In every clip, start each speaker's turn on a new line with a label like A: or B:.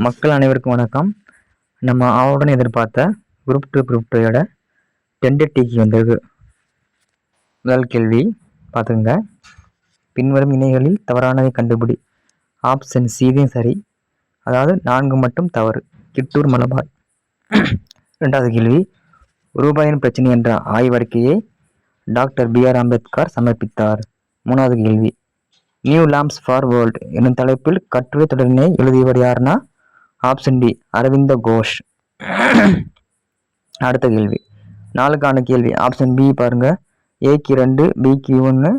A: மக்கள் அனைவருக்கும் வணக்கம். நம்ம ஆவலுடன் எதிர்பார்த்த குரூப் 2 டெண்டடிக்கு வந்திருக்கு. முதல் கேள்வி பார்த்துங்க. பின்வரும் இணைகளில் தவறானதை கண்டுபிடி. ஆப்ஷன் சி தான் சரி, அதாவது 4 மட்டும் தவறு. கிட்டூர் மலபார். இரண்டாவது கேள்வி, ரூபாயின் பிரச்சனை என்ற ஆய்வறிக்கையை டாக்டர் பி.ஆர். அம்பேத்கர் சமர்ப்பித்தார். மூணாவது கேள்வி, நியூ லாம்ப்ஸ் ஃபார் வேர்ல்ட் என்னும் தலைப்பில் கட்டுரை தொடரினை எழுதியவர் யாருன்னா ஆப்ஷன் டி அரவிந்த கோஷ். அடுத்த கேள்வி, 4க்கான கேள்வி ஆப்ஷன் பி பாருங்க. ஏக்கு 2, பிக்கு 1,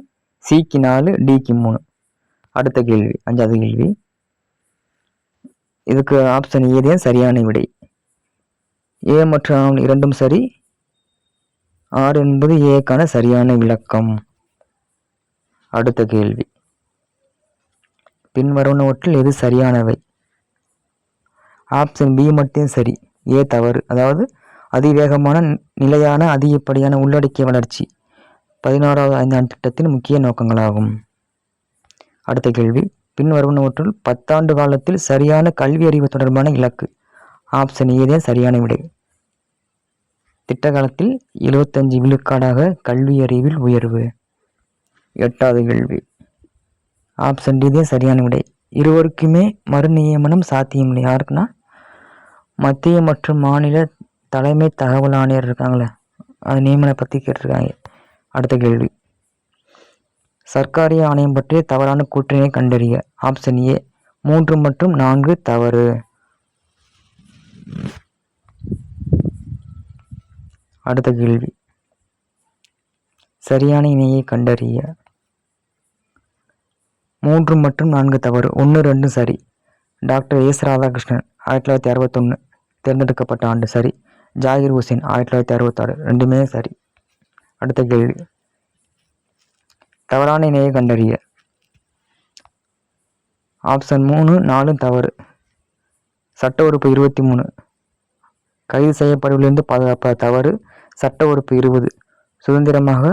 A: சிக்கு 4, டிக்கு 3. அடுத்த கேள்வி 5வது கேள்வி, இதுக்கு ஆப்ஷன் ஏ தான் சரியான விடை. ஏ மற்றும் இரண்டும் சரி. ஆர் என்பது ஏக்கான சரியான விளக்கம். அடுத்த கேள்வி, பின்வருவனவற்றில் எது சரியானவை? ஆப்ஷன் பி மட்டும் சரி, ஏ தவறு. அதாவது அதிவேகமான நிலையான அதிகப்படியான உள்ளடக்கிய வளர்ச்சி 16வது ஐந்தாண்டு திட்டத்தின் முக்கிய நோக்கங்களாகும். அடுத்த கேள்வி, பின்வருவனவற்றுள் 10 ஆண்டு காலத்தில் சரியான கல்வி அறிவு தொடர்பான இலக்கு. ஆப்ஷன் ஏ தான் சரியான விடை. திட்ட காலத்தில் 75 விழுக்காடாக கல்வி அறிவில் உயர்வு. 8வது கேள்வி, ஆப்ஷன் டி தான் சரியான விடை. இருவருக்குமே மறு நியமனம் சாத்தியமில்லை. யாருக்குன்னா மத்திய மற்றும் மாநில தலைமை தகவல் ஆணையர் இருக்காங்களே, அது நியமனை பற்றி கேட்டிருக்காங்க. அடுத்த கேள்வி, சர்க்காரி ஆணையம் பற்றிய தவறான கூற்றினை கண்டறிய. ஆப்ஷன் ஏ 3 மற்றும் 4 தவறு. அடுத்த கேள்வி, சரியான இணையை கண்டறிய. 3 மற்றும் 4 தவறு. 1, 2 சரி. Doctor S. ராதாகிருஷ்ணன் 1961 தேர்ந்தெடுக்கப்பட்ட ஆண்டு சரி. ஜாகிர் ஹுசேன் 1966 ரெண்டுமே சரி. அடுத்த கேள்வி, தவறான இணையை கண்டறிய. ஆப்ஷன் 3, 4 தவறு. சட்ட உறுப்பு 23 கைது செய்யப்படுவதிலிருந்து பாதுகாப்ப தவறு. சட்ட உறுப்பு 20 சுதந்திரமாக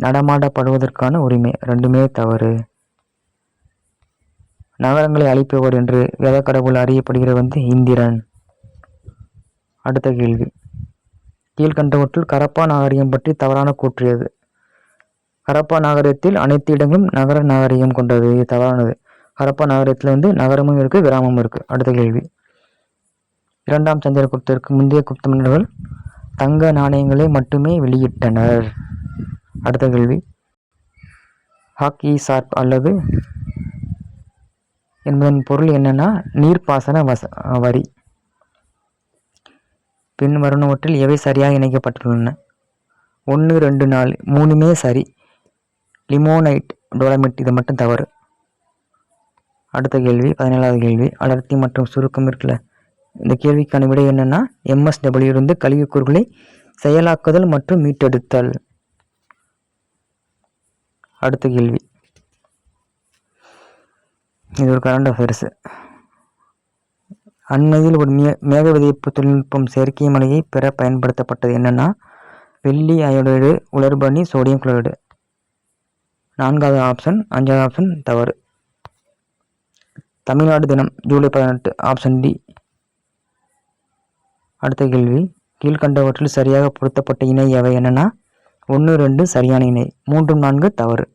A: நடமாடப்படுவதற்கான உரிமை ரெண்டுமே தவறு. நகரங்களை அழிப்பவர் என்று வேதக்கடவுள் அறியப்படுகிற இந்திரன். அடுத்த கேள்வி, கீழ்கண்டவற்றுள் கரப்பா நாகரிகம் பற்றி தவறான கூற்றியது. ஹரப்பா நாகரிகத்தில் அனைத்து இடங்களும் நகர நாகரிகம் கொண்டது. இது தவறானது. ஹரப்பா நாகரிகத்தில் நகரமும் இருக்கு, கிராமமும் இருக்கு. அடுத்த கேள்வி, 2ஆம் சந்திரகுப்தருக்கு முந்தைய குப்த மன்னர்கள் தங்க நாணயங்களை மட்டுமே வெளியிட்டனர். அடுத்த கேள்வி, ஹாக் இ சார்ப் அல்லது என்பதன் பொருள் என்னன்னா நீர்ப்பாசன வரி. பின் வருவனவற்றில் எவை சரியாக இணைக்கப்பட்டுள்ளன? 1, 2, 4 3மே சரி. லிமோனைட், டோலமைட் இது மட்டும் தவறு. அடுத்த கேள்வி 17வது கேள்வி, அடர்த்தி மற்றும் சுருக்கம் இருக்குல்ல, இந்த கேள்விக்கான விடை என்னன்னா MSW இருந்து கழிவுக்கூறுகளை செயலாக்குதல் மற்றும் மீட்டெடுத்தல். அடுத்த கேள்வி, இது ஒரு கரண்ட் அஃபேர்ஸ். அண்மையில் ஒரு மேக விதைப்பு தொழில்நுட்பம் செயற்கை மழையை பெற பயன்படுத்தப்பட்டது. என்னன்னா வெள்ளி அயோடைடு, உலர்பனி, சோடியம் குளோரைடு. 4வது ஆப்ஷன். 5வது ஆப்ஷன் தவறு. தமிழ்நாடு தினம் ஜூலை 18 ஆப்ஷன் டி. அடுத்த கேள்வி, கீழ்கண்டவற்றில் சரியாக பொருத்தப்பட்ட இணை எவை? என்னன்னா 1, 2 சரியான இணை. 3, 4 தவறு.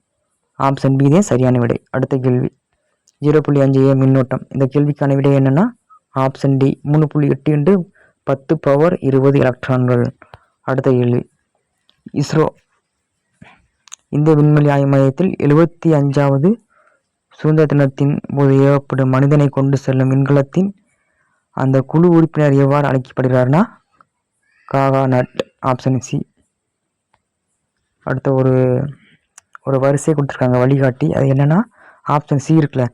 A: ஆப்ஷன் பி தான் சரியான விடை. அடுத்த கேள்வி, 0.5A மின்னோட்டம். இந்த கேள்விக்கான விடை என்னன்னா ஆப்ஷன் டி 3.8 × 10⁻20 எலக்ட்ரான்கள். அடுத்த கேள்வி, இஸ்ரோ இந்திய விண்வெளி ஆய்வு மையத்தில் 75வது சுதந்திர தினத்தின் போது ஏவப்படும் மனிதனை கொண்டு செல்லும் விண்கலத்தின் அந்த குழு உறுப்பினர் எவ்வாறு அழைக்கப்படுகிறார்னா காகாநட். Option C. அடுத்த ஒரு வரிசை கொடுத்துருக்காங்க வழிகாட்டி. அது என்னன்னா ஆப்ஷன் சி இருக்குல்ல,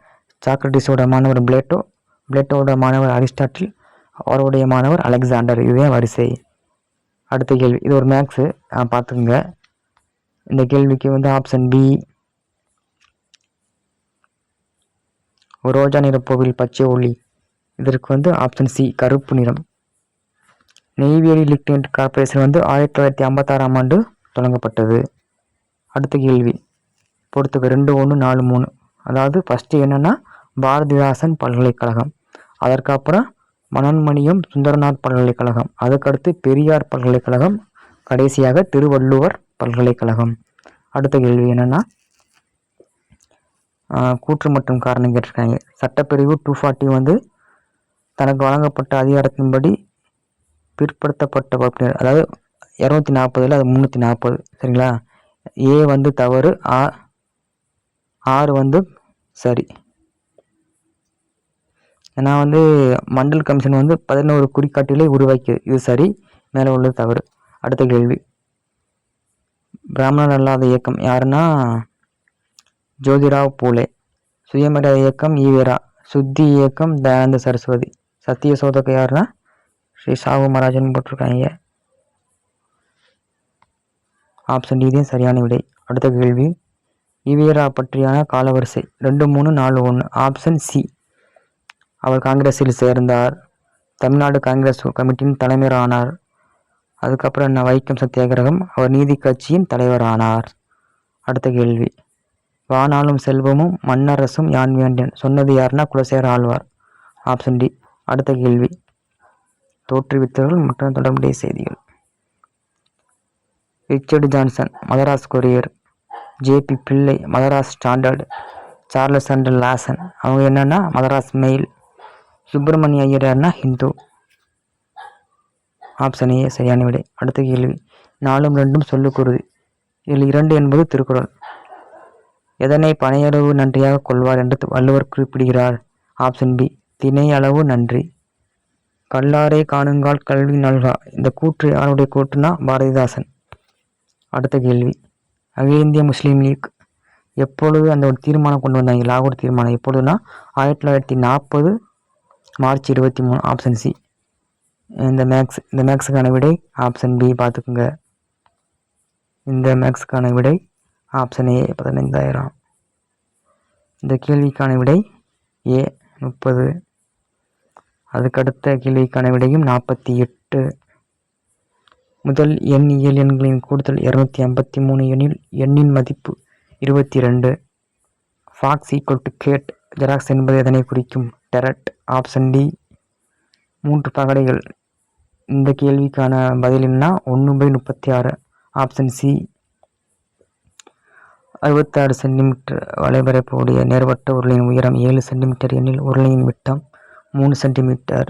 A: சாக்ரட்டிஸோட மாணவர் பிளேட்டோட மாணவர் அரிஸ்டாட்டில், அவருடைய மாணவர் அலெக்சாண்டர். இதுதான் வரிசை. அடுத்த கேள்வி, இது ஒரு மேக்ஸு பார்த்துக்குங்க. இந்த கேள்விக்கு ஆப்ஷன் பி. ரோஜா நிறப்போவில் பச்சை ஒளி. இதற்கு ஆப்ஷன் சி கருப்பு நிறம். நெய்வேலி லிக்னைட் கார்பரேஷன் 1956ஆம் ஆண்டு தொடங்கப்பட்டது. அடுத்த கேள்வி பொறுத்துக்க 2, 1, 4, 3. அதாவது ஃபஸ்ட்டு என்னன்னா பாரதிதாசன் பல்கலைக்கழகம் அதற்கப்புறம் மனோன்மணியம் சுந்தரனார் பல்கலைக்கழகம், அதுக்கடுத்து பெரியார் பல்கலைக்கழகம், கடைசியாக திருவள்ளுவர் பல்கலைக்கழகம். அடுத்த கேள்வி என்னன்னா, கூற்று மற்றும் காரணம் கேட்டிருக்காங்க. சட்டப்பிரிவு 240 வந்து தனக்கு வழங்கப்பட்ட அதிகாரத்தின்படி பிற்படுத்தப்பட்ட வகுப்பினர், அதாவது 240 அது 340, சரிங்களா. ஏ வந்து தவறு, ஆறு வந்து சரி. ஏன்னா வந்து மண்டல் கமிஷன் வந்து 11 குறிகாட்டிகளை உருவாக்கியது, இது சரி, மேலே உள்ளது தவறு. அடுத்த கேள்வி, பிராமணர் அல்லாத இயக்கம் யாருன்னா ஜோதிராவ் பூலே, சுயமரியாதை இயக்கம் ஈவேரா, சுத்தி இயக்கம் தயானந்த சரஸ்வதி, சத்திய சோதக யாருன்னா ஸ்ரீ சாகு மகாராஜன் போட்டிருக்காங்க. ஆப்ஷன் டி தான் சரியான விடை. அடுத்த கேள்வி, ஈவேரா பற்றியான காலவரிசை 2, 3, 4, 1. ஆப்ஷன் சி, அவர் காங்கிரஸில் சேர்ந்தார், தமிழ்நாடு காங்கிரஸ் கமிட்டியின் தலைவர் ஆனார், அதுக்கப்புறம் என்ன வைக்கம் சத்தியாகிரகம், அவர் நீதி கட்சியின் தலைவர் ஆனார். அடுத்த கேள்வி, வானாலும் செல்வமும் மன்னரசும் யான் வேண்டேன் சொன்னது யாருன்னா குலசேகர ஆழ்வார். Option D. அடுத்த கேள்வி, தோற்றுவித்தவர்கள் மற்றும் தொடர்புடைய செய்திகள். Richard Johnson Madras Courier, J P Pillai Madras Standard, Charles and Lawson அவங்க என்னன்னா மதராஸ் மெயில், சுப்பிரமணிய ஐயர் யாருன்னா ஹிந்து. ஆப்ஷன் ஏ சரியான விடை. அடுத்த கேள்வி, 4ம் 2ம் சொல்லுக்குருதி, இதில் 2 என்பது திருக்குறள். எதனை பனையளவு நன்றியாக கொள்வார் என்று வள்ளுவர் குறிப்பிடுகிறார்? ஆப்ஷன் பி, தினை அளவு நன்றி. கல்லாரை காணுங்கால் கல்வி நல்கா, இந்த கூற்று யாருடைய கூற்றுனா பாரதிதாசன். அடுத்த கேள்வி, அகில இந்திய முஸ்லீம் லீக் எப்பொழுது அந்த ஒரு தீர்மானம் கொண்டு வந்தாங்க, லாகூர் தீர்மானம், எப்பொழுதுனா 1940 மார்ச் 23. Option C. இந்த மேக்ஸுக்கான விடை ஆப்ஷன் பி பார்த்துக்குங்க. இந்த மேக்ஸுக்கான விடை ஆப்ஷன் ஏ 15,000. இந்த கேள்விக்கான விடை ஏ 30. அதுக்கடுத்த கேள்விக்கான விடையும் 48. முதல் இயல் எண்களின் கூடுதல் 253 எனில் எண்ணின் மதிப்பு 22. Fox equal to cat, xerox என்பது எதனை குறிக்கும்? டெரட். Option D. 3 பகடைகள். இந்த கேள்விக்கான பதில் என்ன? 1/36. Option C. 66 சென்டிமீட்டர் வலைபரப்புடைய நேர்வட்ட உருளையின் உயரம் 7 சென்டிமீட்டர் எனில் உருளையின் விட்டம் 3 சென்டிமீட்டர்.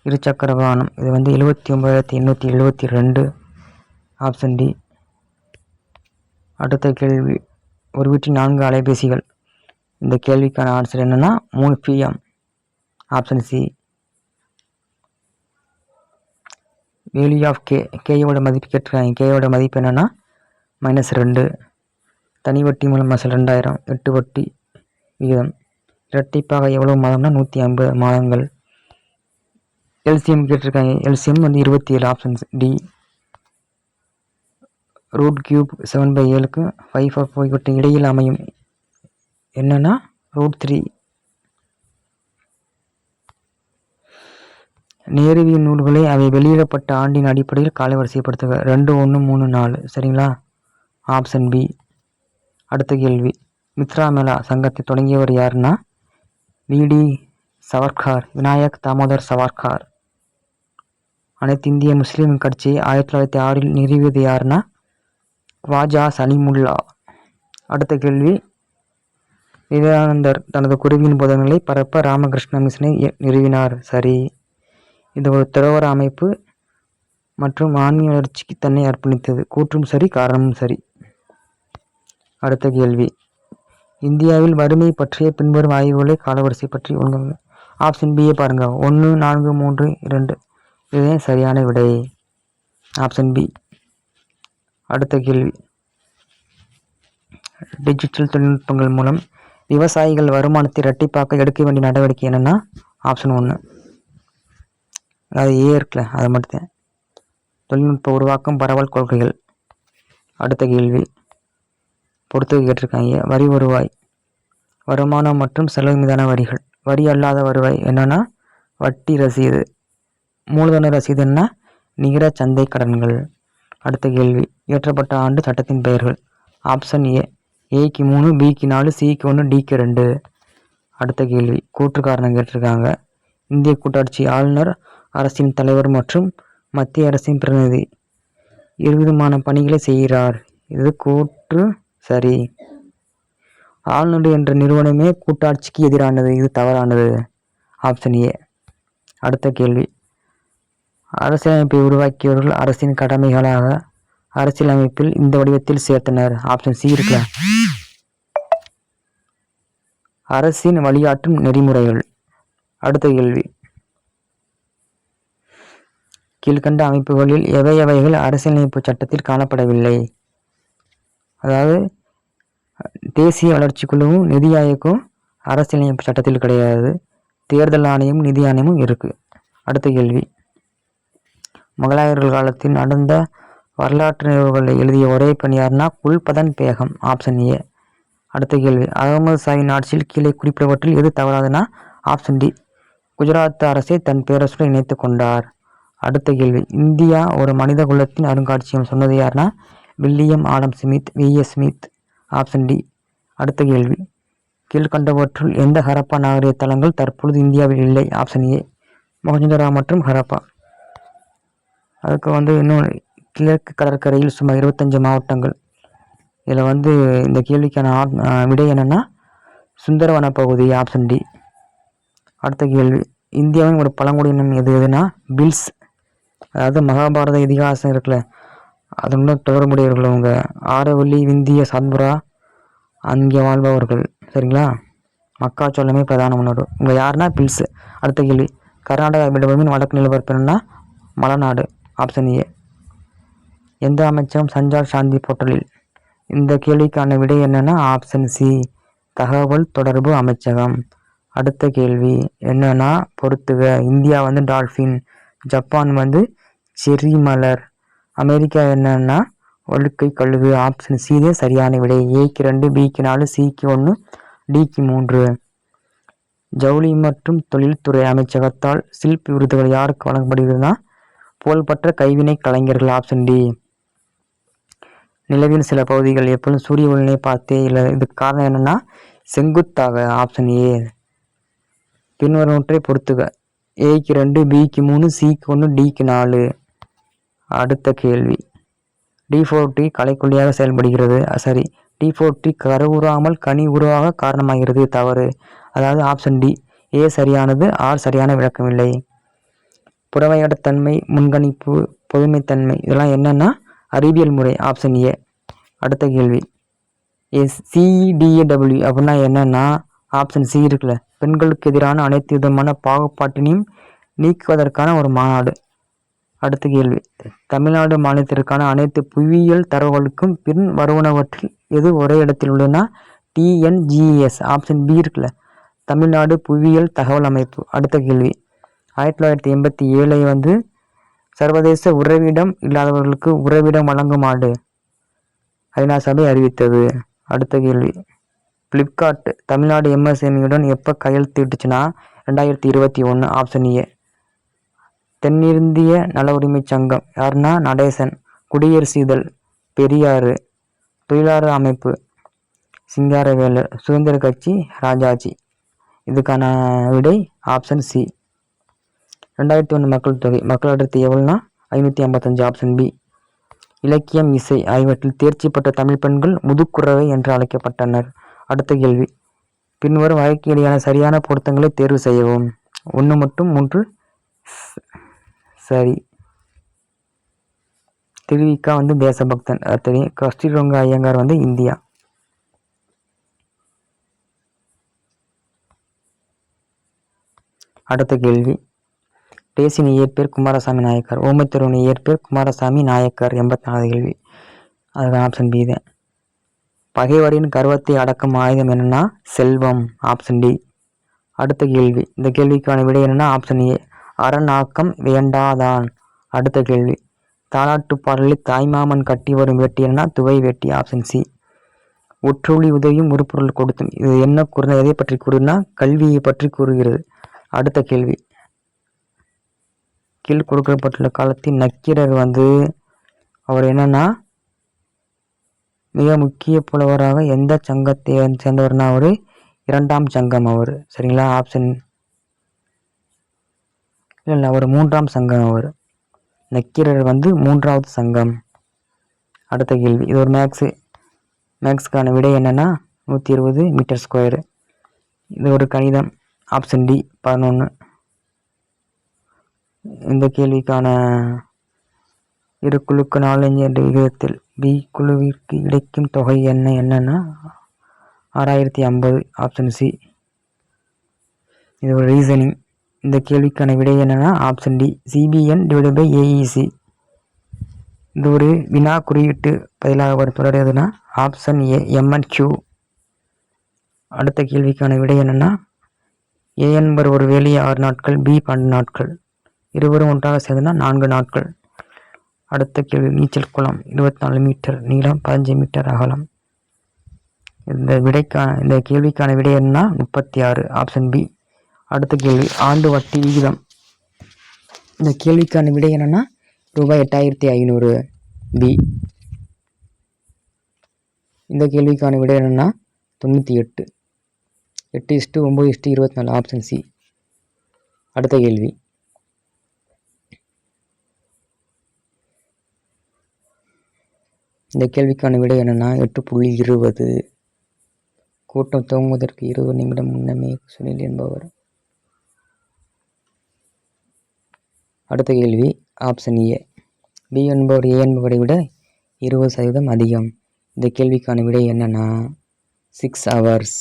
A: இருசக்கர வாகனம் இது வந்து 79,872. Option D. அடுத்த கேள்வி, ஒரு வீட்டில் 4 அலைபேசிகள். இந்த கேள்விக்கான ஆன்சர் என்னன்னா 3 PM. Option C. Value of கேயோட மதிப்பு கேட்டிருக்காங்க. கேயோட மதிப்பு என்னன்னா -2. தனி வட்டி மூலம் அசல் 2000. 8 வட்டி விகிதம். இரட்டிப்பாக எவ்வளவு மாதம்னா 150 மாதங்கள். எல்சிஎம் கேட்டிருக்காங்க. எல்சிஎம் வந்து 27. Option D. √3 7/7க்கு 5 இவற்றின் இடையில் அமையும் என்னன்னா √3. நேருவின் நூல்களை அவை வெளியிடப்பட்ட ஆண்டின் அடிப்படையில் காலவரிசைப்படுத்துக. 2, 1, 3, 4. சரிங்களா. Option B. அடுத்த கேள்வி, மித்ரா மேளா சங்கத்தை தொடங்கியவர் யாருன்னா வி.டி. சவர்கார், விநாயக் தாமோதர் சவர்கார். அனைத்து இந்திய முஸ்லீம் கட்சியை 1906 நிறுவியது யாருன்னா குவாஜா சலிமுல்லா. அடுத்த கேள்வி, விவேகானந்தர் தனது குருவின் போதனைகளை பரப்ப ராமகிருஷ்ண மிஷனை நிறுவினார். சரி. இது ஒரு துறவற அமைப்பு மற்றும் ஆன்மீக வளர்ச்சிக்கு தன்னை அர்ப்பணித்தது. கூற்றும் சரி, காரணமும் சரி. அடுத்த கேள்வி, இந்தியாவில் வறுமை பற்றிய பின்வரும் ஆய்வுகளை காலவரிசை பற்றி ஒழுங்கு. ஆப்ஷன் பியை பாருங்க. 1, 4, 3, 2. இதுதான் சரியான விடை. Option B. அடுத்த கேள்வி, டிஜிட்டல் தொழில்நுட்பங்கள் மூலம் விவசாயிகள் வருமானத்தை இரட்டிப்பாக்க எடுக்க வேண்டிய நடவடிக்கை என்னன்னா ஆப்ஷன் 1. அது ஏ இருக்குல்ல, அதை மட்டும்தான். தொழில்நுட்ப உருவாக்கம், பரவல் கொள்கைகள். அடுத்த கேள்வி, பொறுத்து கேட்டிருக்காங்க. வரி வருவாய், வருமானம் மற்றும் செலவு மீதான வரிகள். வரி அல்லாத வருவாய் என்னன்னா வட்டி ரசீது. மூலதன ரசீது என்ன? நிகர சந்தை கடன்கள். அடுத்த கேள்வி, இயற்றப்பட்ட ஆண்டு சட்டத்தின் பெயர்கள். ஆப்ஷன் ஏ ஏக்கு 3, பிக்கு 4, சிக்கு 1, டிக்கு 2. அடுத்த கேள்வி கூற்று காரணம் கேட்டிருக்காங்க. இந்திய கூட்டாட்சி ஆளுநர், அரசின் தலைவர் மற்றும் மத்திய அரசின் பிரதிநிதி இருவிதமான பணிகளை செய்கிறார். இது கூற்று சரி. ஆளுநர் என்ற நிறுவனமே கூட்டாட்சிக்கு எதிரானது. இது தவறானது. Option A. அடுத்த கேள்வி அரசியலமைப்பை உருவாக்கியவர்கள் அரசின் கடமைகளாக அரசியலமைப்பில் இந்த வடிவத்தில் சேர்த்தனர். ஆப்ஷன் சி இருக்குல்ல, அரசின் வழிகாட்டும் நெறிமுறைகள். அடுத்த கேள்வி கீழ்கண்ட அமைப்புகளில் எவைகள் அரசியலமைப்பு சட்டத்தில் காணப்படவில்லை? அதாவது தேசிய வளர்ச்சி குழுவும் நிதி ஆயோக்கும் அரசியலமைப்பு சட்டத்தில் கிடையாது. தேர்தல் ஆணையமும் நிதி ஆணையமும் இருக்கு. அடுத்த கேள்வி முகலாயர்கள் காலத்தில் நடந்த வரலாற்று நிகழ்வுகளை எழுதிய ஒரே பெண் யாருன்னா குல்பதன் பேகம். Option A. அடுத்த கேள்வி அகமது ஷாவின் ஆட்சியில் கீழே குறிப்பிட்டவற்றில் எது தவறாதுன்னா ஆப்ஷன் டி. குஜராத் அரசை தன் பேரரசுடன் இணைத்து கொண்டார். அடுத்த கேள்வி இந்தியா ஒரு மனித குலத்தின் அருங்காட்சியகம் சொன்னது யாருன்னா William Adam Smith, V S. Smith. Option D. அடுத்த கேள்வி கீழ்கண்டவற்றுள் எந்த ஹரப்பா நாகரிக தளங்கள் தற்பொழுது இந்தியாவில் இல்லை? Option A. மொஹஞ்சதாரோ மற்றும் ஹரப்பா. அதுக்கு இன்னும் கிழக்கு கடற்கரையில் சுமார் 25 மாவட்டங்கள். இதில் இந்த கேள்விக்கான விடை என்னன்னா சுந்தரவன பகுதி. Option D. அடுத்த கேள்வி இந்தியாவின் ஒரு பழங்குடியினம் எதுனா பில்ஸ். அதாவது மகாபாரத இதிகாசம் இருக்குல்ல, அதனுடன் தொடர்புடையவர்கள் அவங்க. ஆரவல்லி, விந்திய, சாத்புரா அங்கே வாழ்பவர்கள். சரிங்களா? மக்காச்சோளமே பிரதான உணவு. இவங்க யாருன்னா பில்ஸ். அடுத்த கேள்வி கர்நாடகா பீடபூமியின் வடக்கு நிலப்பரப்பு என்னன்னா மலைநாடு. Option A. எந்த அமைச்சகம் சஞ்சார் சாந்தி போர்ட்டலில்? இந்த கேள்விக்கான விடை என்னன்னா ஆப்ஷன் சி. தகவல் தொடர்பு அமைச்சகம். அடுத்த கேள்வி என்னன்னா பொறுத்துக. இந்தியா டால்ஃபின், ஜப்பான் செர்ரி மலர், அமெரிக்கா என்னன்னா ஒழுக்கை கழுகு. ஆப்ஷன் சி தான் சரியான விடை. ஏக்கு 2, பிக்கு 4, சிக்கு 1, டிக்கு 3. ஜவுளி மற்றும் தொழில்துறை அமைச்சகத்தால் சில்பி விருதுகள் யாருக்கு வழங்கப்படுகிறதுனா புகழ்பெற்ற கைவினை கலைஞர்கள். Option D. நிலவின் சில பகுதிகள் எப்பொழுதும் சூரிய ஒளியினை பார்த்தே இல்லை. இதுக்கு காரணம் என்னன்னா செங்குத்தாக. Option A. பின்வருவற்றை பொறுத்துக. ஏக்கு 2, பிக்கு 3, சிக்கு 1, டிக்கு 4. அடுத்த கேள்வி D4T களைக்கொல்லியாக செயல்படுகிறது. சரி. D4T கருவுறாமல் கனி உருவாக காரணமாகிறது. தவறு. அதாவது ஆப்ஷன் டி. ஏ சரியானது, ஆர் சரியான விளக்கமில்லை. புறவையடத்தன்மை, முன்கணிப்பு, பொதுமைத்தன்மை இதெல்லாம் என்னன்னா அறிவியல் முறை. Option A. அடுத்த கேள்வி CEDAW அப்படின்னா என்னன்னா ஆப்ஷன் சி இருக்குல்ல, பெண்களுக்கு எதிரான அனைத்து விதமான பாகுபாட்டினையும் நீக்குவதற்கான ஒரு மாநாடு. அடுத்த கேள்வி தமிழ்நாடு மாநிலத்திற்கான அனைத்து புவியியல் தரவுகளுக்கும் பின் வருவனவற்றில் எது ஒரே இடத்தில் உள்ளதுன்னா TNGS. ஆப்ஷன் பி இருக்குல்ல, தமிழ்நாடு புவியியல் தகவல் அமைப்பு. அடுத்த கேள்வி 1987 சர்வதேச உறைவிடம் இல்லாதவர்களுக்கு உறைவிடம் வழங்கும் ஆண்டு ஐநா சபை அறிவித்தது. அடுத்த கேள்வி பிளிப்கார்ட் தமிழ்நாடு MSMEயுடன் எப்போ கையெழுத்திட்டுச்சுன்னா 2021. Option A. தென்னிந்திய நல உரிமை சங்கம் யாருன்னா நடேசன். குடியரசு இதழ் பெரியாறு. தொழிலாளர் அமைப்பு சிங்காரவேலர். சுதந்திர கட்சி ராஜாஜி. இதுக்கான விடை ஆப்ஷன் சி. 2001 மக்கள் தொகை மக்கள் அடர்த்தி எவ்வளோனா 555. Option B. இலக்கியம், இசை ஆகியவற்றில் தேர்ச்சி பெற்ற தமிழ் பெண்கள் முதுக்குறவை என்று அழைக்கப்பட்டனர். அடுத்த கேள்வி பின்வரும் வழக்கிடையான சரியான பொருத்தங்களை தேர்வு செய்யவும். 1 மற்றும் 3 சரி. திருவிக்கா தேசபக்தன் தெரியும். கஸ்தூரிரங்க ஐயங்கார் இந்தியா. அடுத்த கேள்வி டேசின் இயற்பேர் குமாரசாமி நாயக்கர். ஓமைத்தொருவன் இயற்பேர் குமாரசாமி நாயக்கர். 84 கேள்வி. அதுதான் ஆப்ஷன் பி தான். பகைவரின் கர்வத்தை அடக்கும் ஆயுதம் என்னன்னா செல்வம். Option D. அடுத்த கேள்வி இந்த கேள்விக்கான விடை என்னன்னா ஆப்ஷன் ஏ. அரண் ஆக்கம் வேண்டாதான். அடுத்த கேள்வி தாலாட்டு பாடலில் தாய்மாமன் கட்டி வரும் வேட்டி என்னன்னா துவை வேட்டி. Option C. ஒற்றுழி உதவியும் உருப்பொருள் கொடுத்தும் இது என்ன கூறுனா எதை பற்றி கூறுனா கல்வியை பற்றி கூறுகிறது. அடுத்த கேள்வி கீழ் கொடுக்கப்பட்டுள்ள காலத்தில் நக்கீரர் அவர் என்னன்னா மிக முக்கிய புலவராக எந்த சங்கத்தை சேர்ந்தவர்னா அவர் 2ஆம் சங்கம் அவர். சரிங்களா? ஆப்ஷன் இல்லை, அவர் 3ஆம் சங்கம் அவர். நக்கீரர் 3வது சங்கம். அடுத்த கேள்வி, இது ஒரு மேக்ஸுக்கான விடை என்னன்னா 120 மீட்டர் ஸ்கொயரு. இது ஒரு கணிதம். Option D 11. இந்த கேள்விக்கான இரு குழுக்கு 4 என்ற விகிதத்தில் பி குழுவிற்கு கிடைக்கும் தொகை என்னன்னா 6050. Option C. இது ஒரு ரீசனிங். இந்த கேள்விக்கான விடை என்னன்னா ஆப்ஷன் டி CBN/AEC. இது ஒரு வினா குறியீட்டு பதிலாக ஒரு தொடர் எதுனா ஆப்ஷன் ஏ MNQ. அடுத்த கேள்விக்கான விடை என்னன்னா A என்பவர் ஒரு வேலையை 6 நாட்கள், B 12 நாட்கள், இருவரும் ஒன்றாக சேர்ந்தனா 4 நாட்கள். அடுத்த கேள்வி, நீச்சல் குளம் 24 மீட்டர் நீளம், 15 மீட்டர் அகலம். இந்த கேள்விக்கான விடை என்னன்னா 36. Option B. அடுத்த கேள்வி, ஆண்டு வட்டி விகிதம். இந்த கேள்விக்கான விடை என்னன்னா ரூபாய் 8500. பி. இந்த கேள்விக்கான விடை என்னன்னா 98. 8:9:24. Option C. அடுத்த கேள்வி, இந்த கேள்விக்கான விடை என்னன்னா 8.20. கூட்டம் துவங்குவதற்கு 20 நிமிடம் முன்னமே சுனில் என்பவர். அடுத்த கேள்வி, ஆப்ஷன் ஏ. பி என்பவர் ஏ என்பவரை விட 20% அதிகம். இந்த கேள்விக்கான விடை என்னன்னா 6 hours.